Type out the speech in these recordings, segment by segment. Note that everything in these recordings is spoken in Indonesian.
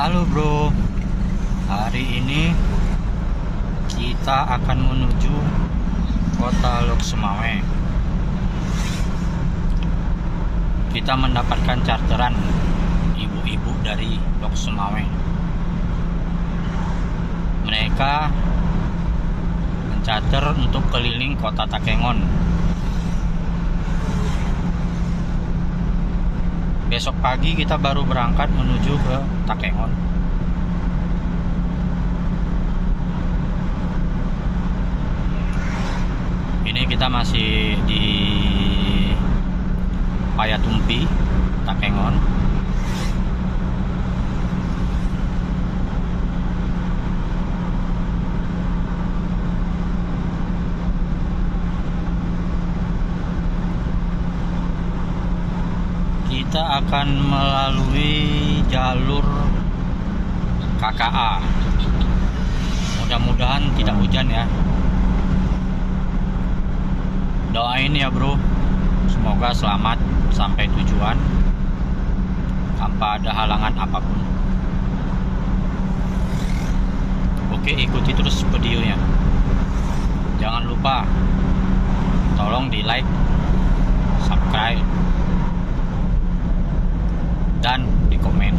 Halo bro, hari ini kita akan menuju kota Lok Sumawe. Kita mendapatkan charteran ibu-ibu dari Lok Sumawe. Mereka mencharter untuk keliling kota Takengon. Besok pagi kita baru berangkat menuju ke Takengon. Ini kita masih di Payatumpi, Takengon. Kita akan melalui jalur KKA. Mudah-mudahan tidak hujan ya. Doain ya bro, semoga selamat sampai tujuan tanpa ada halangan apapun. Oke, ikuti terus videonya. Jangan lupa tolong di like, subscribe, dan di komen.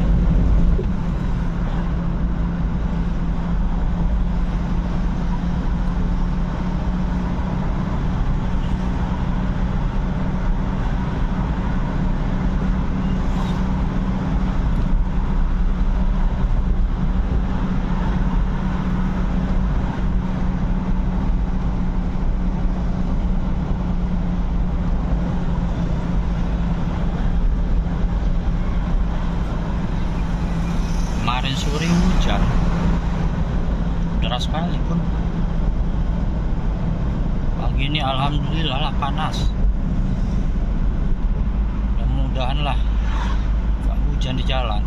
Kemarin sore hujan deras sekali pun. Pagi ini alhamdulillah lah panas. Mudah-mudahan lah gak hujan di jalan.